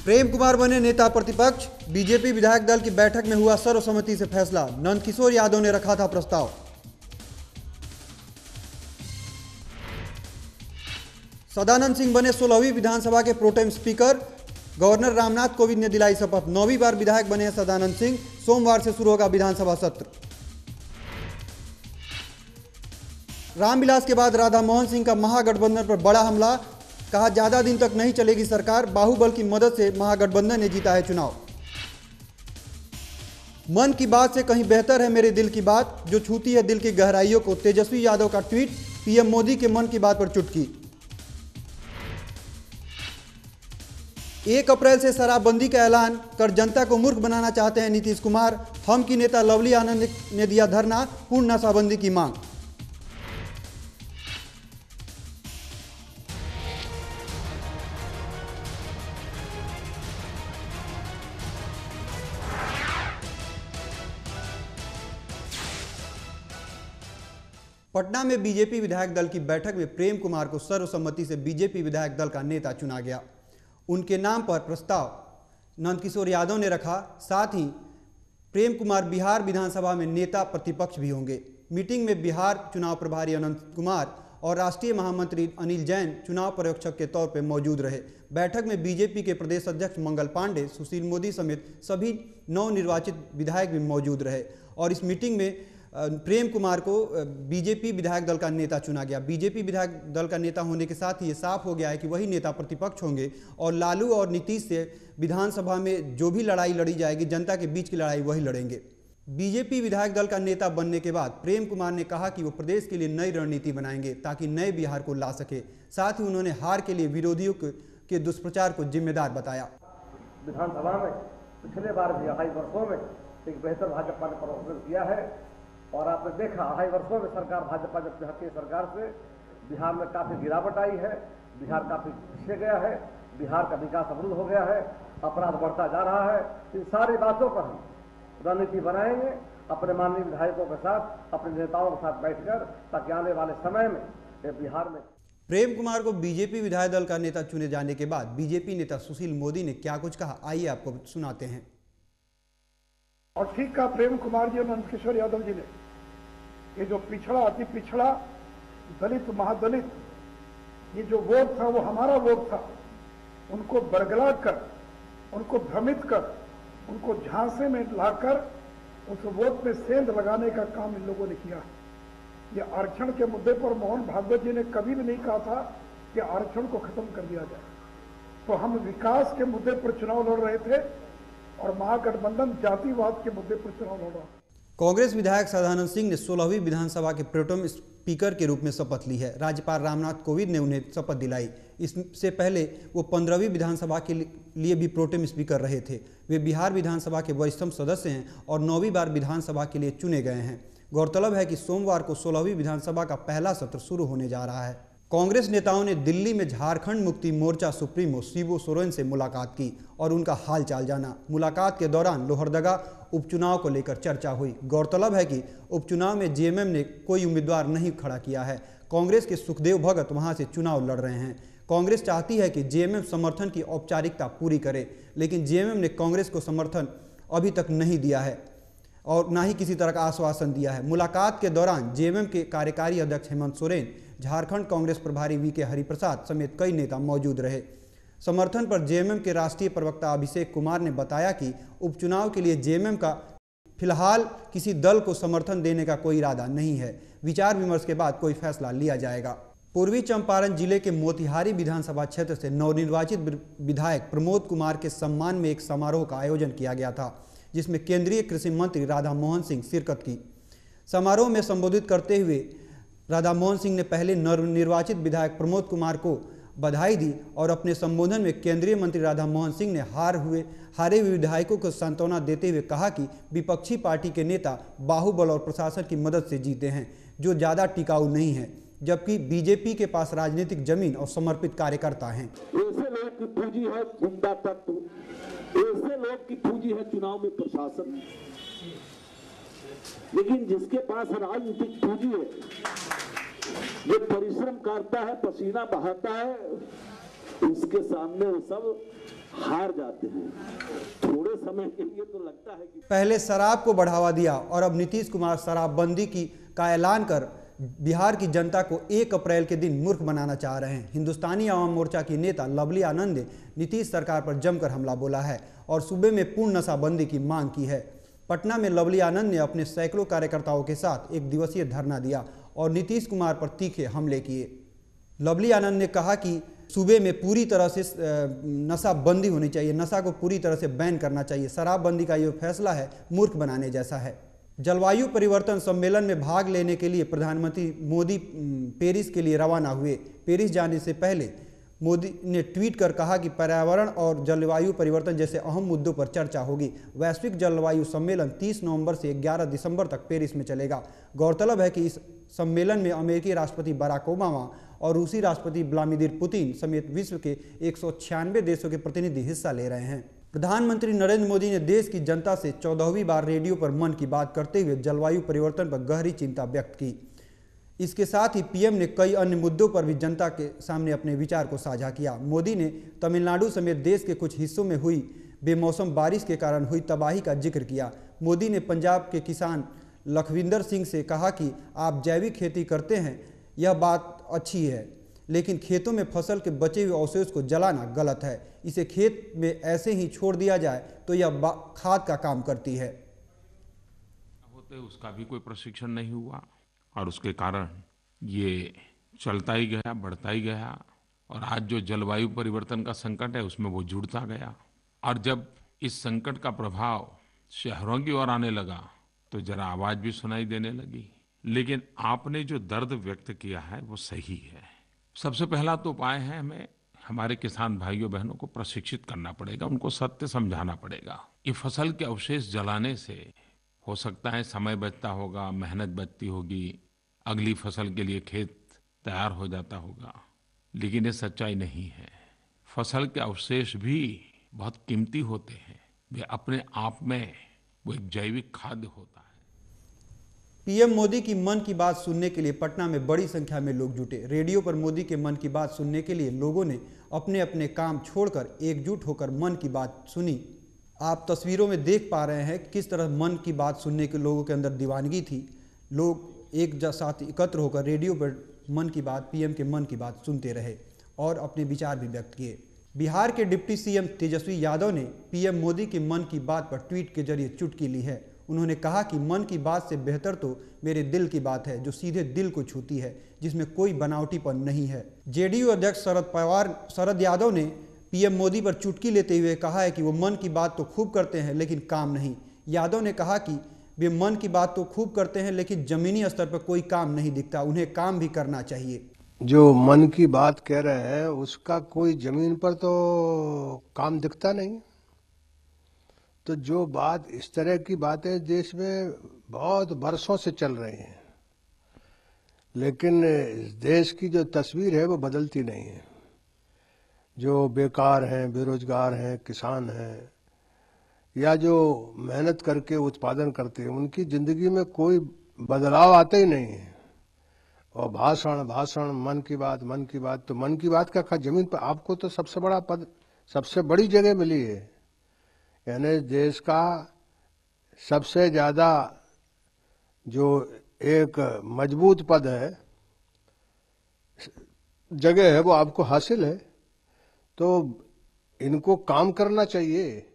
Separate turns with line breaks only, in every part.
प्रेम कुमार बने नेता प्रतिपक्ष। बीजेपी विधायक दल की बैठक में हुआ सर्वसम्मति से फैसला। नंदकिशोर यादव ने रखा था प्रस्ताव। सदानंद सिंह बने 16वीं विधानसभा के pro tem speaker. Governor Ramnath Kovind ने दिलाई शपथ। 9वीं बार विधायक बने हैं सदानंद सिंह। सोमवार से शुरू होगा विधानसभा सत्र। रामविलास के बाद राधा मोहन सिंह का महागठबंधन पर बड़ा हमला। कहा ज्यादा दिन तक नहीं चलेगी सरकार। बाहुबल की मदद से महागठबंधन ने जीता है चुनाव। मन की बात से कहीं बेहतर है मेरे दिल की बात, जो छूती है दिल की गहराइयों को। तेजस्वी यादव का ट्वीट। पीएम मोदी के मन की बात पर चुटकी। 1 अप्रैल से शराबबंदी का ऐलान कर जनता को मूर्ख बनाना चाहते हैं नीतीश कुमार। हम की नेता लवली आनंद ने दिया धरना। पूर्ण नशाबंदी की मांग। पटना में बीजेपी विधायक दल की बैठक में प्रेम कुमार को सर्वसम्मति से बीजेपी विधायक दल का नेता चुना गया। उनके नाम पर प्रस्ताव नंदकिशोर यादव ने रखा। साथ ही प्रेम कुमार बिहार विधानसभा में नेता प्रतिपक्ष भी होंगे। मीटिंग में बिहार चुनाव प्रभारी अनंत कुमार और राष्ट्रीय महामंत्री अनिल जैन चुनाव पर्यवेक्षक के तौर पर मौजूद रहे। बैठक में बीजेपी के प्रदेश अध्यक्ष मंगल पांडे, सुशील मोदी समेत सभी नवनिर्वाचित विधायक भी मौजूद रहे। और इस मीटिंग में प्रेम कुमार को बीजेपी विधायक दल का नेता चुना गया। बीजेपी विधायक दल का नेता होने के साथ ही ये साफ हो गया है कि वही नेता प्रतिपक्ष होंगे और लालू और नीतीश से विधानसभा में जो भी लड़ाई लड़ी जाएगी, जनता के बीच की लड़ाई वही लड़ेंगे। बीजेपी विधायक दल का नेता बनने के बाद प्रेम कुमार ने कहा कि वो प्रदेश के लिए नई रणनीति बनाएंगे ताकि नए बिहार को ला सके। साथ ही उन्होंने हार के लिए विरोधियों के दुष्प्रचार को जिम्मेदार बताया।
विधानसभा में पिछले बार भी 2.5 वर्षों में एक बेहतर भाजपा ने प्रदर्शन किया है और आपने देखा 2.5 वर्षों में सरकार भाजपा जब से हटी है सरकार से बिहार में काफी गिरावट आई है। बिहार काफी पीछे गया है। बिहार का विकास अवरुद्ध हो गया है। अपराध बढ़ता जा रहा है। इन सारी बातों पर हम रणनीति बनाएंगे अपने माननीय विधायकों के साथ, अपने नेताओं के साथ बैठकर, ताकि आने वाले समय में बिहार में।
प्रेम कुमार को बीजेपी विधायक दल का नेता चुने जाने के बाद बीजेपी नेता सुशील मोदी ने क्या कुछ कहा, आइए आपको सुनाते हैं।
और ठीक कहा प्रेम कुमार जी और नंदकिशोर यादव जी ने, ये जो पिछड़ा अति पिछड़ा दलित महादलित ये जो वोट था वो हमारा वोट था, उनको बरगला कर, उनको भ्रमित कर, उनको झांसे में लाकर उस वोट में सेंध लगाने का काम इन लोगों ने किया। ये आरक्षण के मुद्दे पर मोहन भागवत जी ने कभी भी नहीं कहा था कि आरक्षण को खत्म कर दिया जाए। तो हम विकास के मुद्दे पर चुनाव लड़ रहे थे और महागठबंधन जातिवाद के मुद्दे पर चुनाव लड़ रहा है।
कांग्रेस विधायक सदानंद सिंह ने 16वीं विधानसभा के प्रोटेम स्पीकर के रूप में शपथ ली है। राज्यपाल रामनाथ कोविंद ने उन्हें शपथ दिलाई। इससे पहले वो 15वीं विधानसभा के लिए भी प्रोटेम स्पीकर रहे थे। वे बिहार विधानसभा के वरिष्ठतम सदस्य हैं और 9वीं बार विधानसभा के लिए चुने गए हैं। गौरतलब है कि सोमवार को 16वीं विधानसभा का पहला सत्र शुरू होने जा रहा है। कांग्रेस नेताओं ने दिल्ली में झारखंड मुक्ति मोर्चा सुप्रीमो शिबू सोरेन से मुलाकात की और उनका हाल चाल जाना। मुलाकात के दौरान लोहरदगा उपचुनाव को लेकर चर्चा हुई। गौरतलब है कि उपचुनाव में जेएमएम ने कोई उम्मीदवार नहीं खड़ा किया है। कांग्रेस के सुखदेव भगत वहां से चुनाव लड़ रहे हैं। कांग्रेस चाहती है कि जेएमएम समर्थन की औपचारिकता पूरी करे, लेकिन जेएमएम ने कांग्रेस को समर्थन अभी तक नहीं दिया है और ना ही किसी तरह का आश्वासन दिया है। मुलाकात के दौरान जेएमएम के कार्यकारी अध्यक्ष हेमंत सोरेन, झारखंड कांग्रेस प्रभारी वीके हरिप्रसाद समेत कई नेता मौजूद रहे। समर्थन पर जेएमएम के राष्ट्रीय प्रवक्ता अभिषेक कुमार ने बताया कि उपचुनाव के लिए जेएमएम का फिलहाल किसी दल को समर्थन देने का कोई इरादा नहीं है। विचार विमर्श के बाद कोई फैसला लिया जाएगा। पूर्वी चंपारण जिले के मोतिहारी विधानसभा क्षेत्र से नवनिर्वाचित विधायक प्रमोद कुमार के सम्मान में एक समारोह का आयोजन किया गया था, जिसमें केंद्रीय कृषि मंत्री राधा मोहन सिंह शिरकत की। समारोह में संबोधित करते हुए राधा मोहन सिंह ने पहले नवनिर्वाचित विधायक प्रमोद कुमार को बधाई दी और अपने संबोधन में केंद्रीय मंत्री राधा मोहन सिंह ने हारे हुए विधायकों को सांत्वना देते हुए कहा कि विपक्षी पार्टी के नेता बाहुबल और प्रशासन की मदद से जीते हैं, जो ज़्यादा टिकाऊ नहीं है, जबकि बीजेपी के पास राजनीतिक जमीन और समर्पित कार्यकर्ता हैं।
ऐसे लोग की पूंजी है गुंडा तत्व, ऐसे लोग की पूंजी है चुनाव में प्रशासन, लेकिन जिसके पास राजनीतिक पूंजी है, जो परिश्रम करता है, पसीना बहाता है, उसके सामने वो सब हार जाते हैं। थोड़े समय के लिए तो लगता है कि
पहले शराब को बढ़ावा दिया और अब नीतीश कुमार शराबबंदी का ऐलान कर बिहार की जनता को 1 अप्रैल के दिन मूर्ख बनाना चाह रहे हैं। हिंदुस्तानी आवाम मोर्चा की नेता लवली आनंद ने नीतीश सरकार पर जमकर हमला बोला है और सूबे में पूर्ण नशाबंदी की मांग की है। पटना में लवली आनंद ने अपने सैकड़ों कार्यकर्ताओं के साथ 1 दिवसीय धरना दिया और नीतीश कुमार पर तीखे हमले किए। लवली आनंद ने कहा कि सूबे में पूरी तरह से नशाबंदी होनी चाहिए, नशा को पूरी तरह से बैन करना चाहिए। शराबबंदी का ये फैसला है मूर्ख बनाने जैसा है। जलवायु परिवर्तन सम्मेलन में भाग लेने के लिए प्रधानमंत्री मोदी पेरिस के लिए रवाना हुए। पेरिस जाने से पहले मोदी ने ट्वीट कर कहा कि पर्यावरण और जलवायु परिवर्तन जैसे अहम मुद्दों पर चर्चा होगी। वैश्विक जलवायु सम्मेलन 30 नवंबर से 11 दिसंबर तक पेरिस में चलेगा। गौरतलब है कि इस सम्मेलन में अमेरिकी राष्ट्रपति बराक ओबामा और रूसी राष्ट्रपति व्लादिमीर पुतिन समेत विश्व के 196 देशों के प्रतिनिधि हिस्सा ले रहे हैं। प्रधानमंत्री नरेंद्र मोदी ने देश की जनता से 14वीं बार रेडियो पर मन की बात करते हुए जलवायु परिवर्तन पर गहरी चिंता व्यक्त की। इसके साथ ही पीएम ने कई अन्य मुद्दों पर भी जनता के सामने अपने विचार को साझा किया। मोदी ने तमिलनाडु समेत देश के कुछ हिस्सों में हुई बेमौसम बारिश के कारण हुई तबाही का जिक्र किया। मोदी ने पंजाब के किसान लखविंदर सिंह से कहा कि आप जैविक खेती करते हैं, यह बात अच्छी है, लेकिन खेतों में फसल के बचे हुए अवशेष को जलाना गलत है। इसे खेत में ऐसे ही छोड़ दिया जाए तो यह खाद का काम करती है।
होते उसका भी कोई प्रशिक्षण नहीं हुआ और उसके कारण ये चलता ही गया, बढ़ता ही गया और आज जो जलवायु परिवर्तन का संकट है उसमें वो जुड़ता गया। और जब इस संकट का प्रभाव शहरों की ओर आने लगा तो जरा आवाज भी सुनाई देने लगी। लेकिन आपने जो दर्द व्यक्त किया है वो सही है। सबसे पहला तो उपाय है हमें हमारे किसान भाइयों बहनों को प्रशिक्षित करना पड़ेगा, उनको सत्य समझाना पड़ेगा। ये फसल के अवशेष जलाने से हो सकता है समय बचता होगा, मेहनत बचती होगी, अगली फसल के लिए खेत तैयार हो जाता होगा, लेकिन ये सच्चाई नहीं है। फसल के अवशेष भी बहुत कीमती होते हैं, वे अपने आप में वो एक जैविक खाद्य होता है।
पीएम मोदी की मन की बात सुनने के लिए पटना में बड़ी संख्या में लोग जुटे। रेडियो पर मोदी के मन की बात सुनने के लिए लोगों ने अपने अपने काम छोड़कर एकजुट होकर मन की बात सुनी। आप तस्वीरों में देख पा रहे हैं किस तरह मन की बात सुनने के लोगों के अंदर दीवानगी थी। लोग एक साथ एकत्र होकर रेडियो पर मन की बात, पीएम के मन की बात सुनते रहे और अपने विचार भी व्यक्त किए। बिहार के डिप्टी सीएम तेजस्वी यादव ने पीएम मोदी के मन की बात पर ट्वीट के जरिए चुटकी ली है। उन्होंने कहा कि मन की बात से बेहतर तो मेरे दिल की बात है, जो सीधे दिल को छूती है, जिसमें कोई बनावटीपन नहीं है। जेडीयू अध्यक्ष शरद यादव ने पीएम मोदी पर चुटकी लेते हुए कहा है कि वो मन की बात तो खूब करते हैं लेकिन काम नहीं। यादव ने कहा कि वे मन की बात तो खूब करते हैं लेकिन जमीनी स्तर पर कोई काम नहीं दिखता, उन्हें काम भी करना चाहिए।
जो मन की बात कह रहे हैं उसका कोई जमीन पर तो काम दिखता नहीं। तो जो बात, इस तरह की बातें देश में बहुत बरसों से चल रही हैं, लेकिन देश की जो तस्वीर है वो बदलती नहीं है। जो बेकार हैं, बेरोजगार हैं, किसान हैं या जो मेहनत करके उत्पादन करते हैं, उनकी जिंदगी में कोई बदलाव आता ही नहीं है। और भाषण मन की बात, तो मन की बात का जमीन पर आपको तो सबसे बड़ा पद, सबसे बड़ी जगह मिली है। यानी देश का सबसे ज्यादा जो एक मजबूत पद है, जगह है, वो आपको हासिल है। तो इनको काम करना चाहिए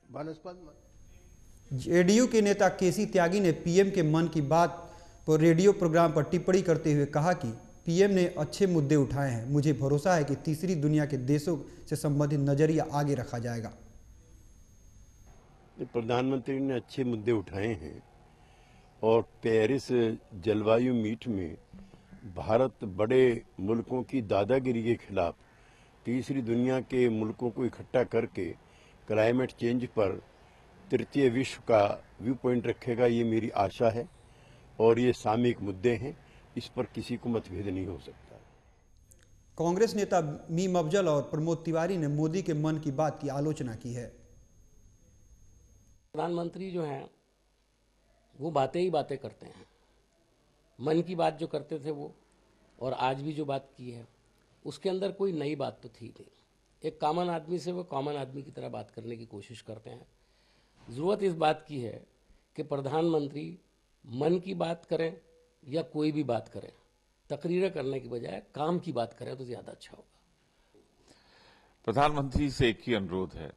बनस्पत में।
जेडीयू के नेता केसी त्यागी ने पीएम के मन की बात पर रेडियो प्रोग्राम पर टिप्पणी करते हुए कहा कि पीएम ने अच्छे मुद्दे उठाए हैं। मुझे भरोसा है कि तीसरी दुनिया के देशों से संबंधित नजरिया आगे रखा जाएगा।
प्रधानमंत्री ने अच्छे मुद्दे उठाए हैं और पेरिस जलवायु मीट में भारत बड़े मुल्कों की दादागिरी के खिलाफ तीसरी दुनिया के मुल्कों को इकट्ठा करके क्लाइमेट चेंज पर तृतीय विश्व का व्यू पॉइंट रखेगा, ये मेरी आशा है। और ये सामयिक मुद्दे हैं, इस पर किसी को मतभेद नहीं हो सकता।
कांग्रेस नेता मीम अफजल और प्रमोद तिवारी ने मोदी के मन की बात की आलोचना की है।
प्रधानमंत्री जो हैं वो बातें ही बातें करते हैं। मन की बात जो करते थे वो, और आज भी जो बात की है, उसके अंदर कोई नई बात तो थी नहीं। एक कॉमन आदमी से वो कॉमन आदमी की तरह बात करने की कोशिश करते हैं। ज़रूरत इस बात की है कि प्रधानमंत्री मन की बात करें या कोई भी बात करें, तकरीरें करने की बजाय काम की बात करें तो ज़्यादा अच्छा होगा।
प्रधानमंत्री से एक ही अनुरोध है,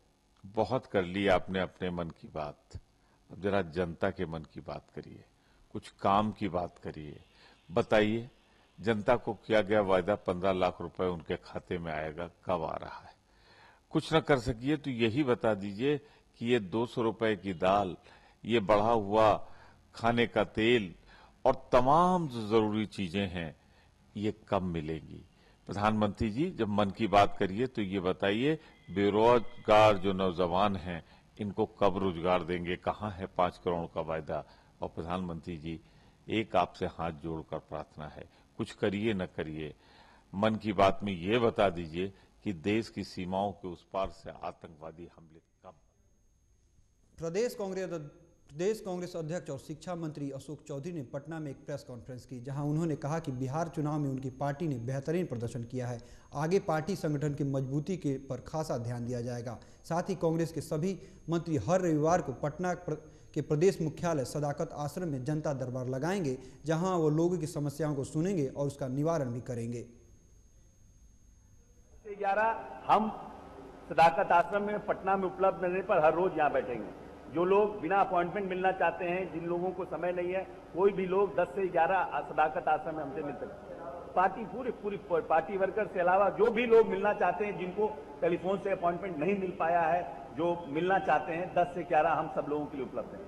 बहुत कर ली आपने अपने मन की बात, अब जरा जनता के मन की बात करिए, कुछ काम की बात करिए। बताइए जनता को किया गया वायदा 15 लाख रुपए उनके खाते में आएगा, कब आ रहा है? कुछ न कर सकिए तो यही बता दीजिए कि ये 200 रुपए की दाल, ये बढ़ा हुआ खाने का तेल और तमाम जो जरूरी चीजें हैं, ये कब मिलेगी? प्रधानमंत्री जी, जब मन की बात करिए तो ये बताइए, बेरोजगार जो नौजवान हैं इनको कब रोजगार देंगे? कहाँ है 5 करोड़ का वायदा? और प्रधानमंत्री जी, एक आपसे हाथ जोड़कर प्रार्थना है, कुछ करिए न करिए, मन की बात में ये बता दीजिए कि देश की सीमाओं के उस पार से आतंकवादी हमले कब?
प्रदेश कांग्रेस अध्यक्ष और शिक्षा मंत्री अशोक चौधरी ने पटना में एक प्रेस कॉन्फ्रेंस की, जहां उन्होंने कहा कि बिहार चुनाव में उनकी पार्टी ने बेहतरीन प्रदर्शन किया है। आगे पार्टी संगठन की मजबूती के पर खासा ध्यान दिया जाएगा। साथ ही कांग्रेस के सभी मंत्री हर रविवार को पटना के प्रदेश मुख्यालय सदाकत आश्रम में जनता दरबार लगाएंगे, जहां वो लोगों की समस्याओं को सुनेंगे और उसका निवारण भी करेंगे।
11 हम सदाकत आश्रम में पटना में उपलब्ध रहने पर हर रोज यहाँ बैठेंगे। जो लोग बिना अपॉइंटमेंट मिलना चाहते हैं, जिन लोगों को समय नहीं है, कोई भी लोग 10 से 11 सदाकत आश्रम में हमसे मिल सकते हैं। पार्टी पूरी पार्टी वर्कर से अलावा जो भी लोग मिलना चाहते हैं, जिनको टेलीफोन से अपॉइंटमेंट नहीं मिल पाया है, जो मिलना चाहते हैं, 10 से 11 हम सब लोगों के लिए उपलब्ध हैं।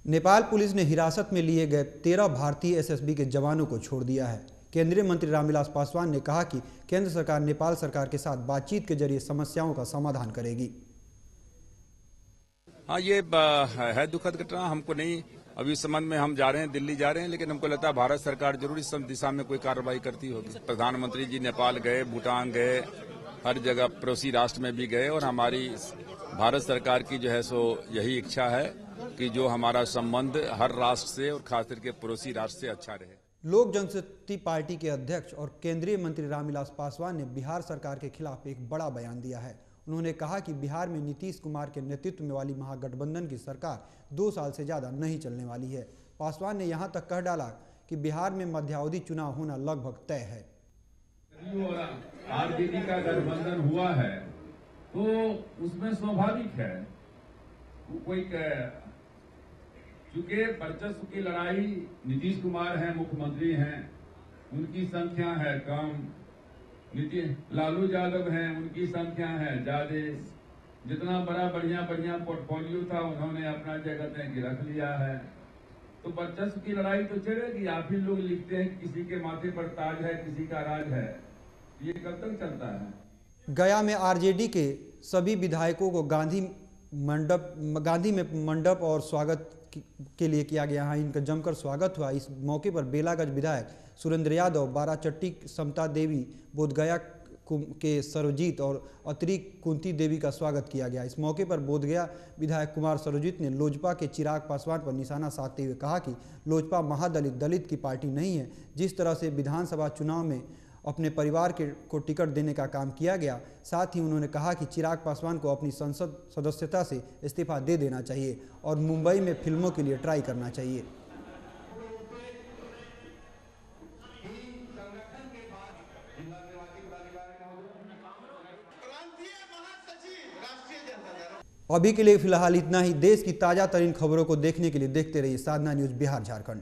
नेपाल पुलिस ने हिरासत में लिए गए 13 भारतीय एसएसबी के जवानों को छोड़ दिया है। केंद्रीय मंत्री रामविलास पासवान ने कहा कि केंद्र सरकार नेपाल सरकार के साथ बातचीत के जरिए समस्याओं का समाधान करेगी।
हाँ, ये है दुखद घटना, हमको नहीं, अभी इस संबंध में हम जा रहे हैं, दिल्ली जा रहे हैं, लेकिन हमको लगता है भारत सरकार जरूर इस दिशा में कोई कार्रवाई करती होगी। प्रधानमंत्री जी नेपाल गए, भूटान गए, हर जगह पड़ोसी राष्ट्र में भी गए, और हमारी भारत सरकार की जो है सो यही इच्छा है कि जो हमारा संबंध हर राष्ट्र से और खास करके पड़ोसी राष्ट्र से अच्छा रहे।
लोक जनशक्ति पार्टी के अध्यक्ष और केंद्रीय मंत्री रामविलास पासवान ने बिहार सरकार के खिलाफ एक बड़ा बयान दिया है। उन्होंने कहा कि बिहार में नीतीश कुमार के नेतृत्व में वाली महागठबंधन की सरकार 2 साल से ज़्यादा नहीं चलने वाली है। पासवान ने यहां तक कह डाला कि बिहार में मध्यावधि चुनाव होना लगभग तय है।
आरजेडी का गठबंधन हुआ है तो उसमें स्वाभाविक है, कोई चूंकि वर्चस्व की लड़ाई नीतीश कुमार हैं, मुख्यमंत्री हैं, उनकी संख्या है कम, लालू यादव हैं, उनकी संख्या है ज्यादा। जितना बड़ा बढ़िया पोर्टफोलियो था उन्होंने अपना जगह तय की रख लिया है, तो वर्चस्व की लड़ाई तो चलेगी। आप ही लोग लिखते हैं किसी के माथे पर ताज है, किसी का राज है, ये कब तक चलता है?
गया में आरजेडी के सभी विधायकों को गांधी में मंडप और स्वागत के लिए किया गया। यहाँ इनका जमकर स्वागत हुआ। इस मौके पर बेलागंज विधायक सुरेंद्र यादव, बाराचट्टी समता देवी, बोधगया के सर्वजीत और अतिरिक्त कुंती देवी का स्वागत किया गया। इस मौके पर बोधगया विधायक कुमार सर्वजीत ने लोजपा के चिराग पासवान पर निशाना साधते हुए कहा कि लोजपा दलित की पार्टी नहीं है। जिस तरह से विधानसभा चुनाव में अपने परिवार को टिकट देने का काम किया गया, साथ ही उन्होंने कहा कि चिराग पासवान को अपनी संसद सदस्यता से इस्तीफा दे देना चाहिए और मुंबई में फिल्मों के लिए ट्राई करना चाहिए। अभी के लिए फिलहाल इतना ही। देश की ताज़ा तरीन खबरों को देखने के लिए देखते रहिए साधना न्यूज़ बिहार झारखंड।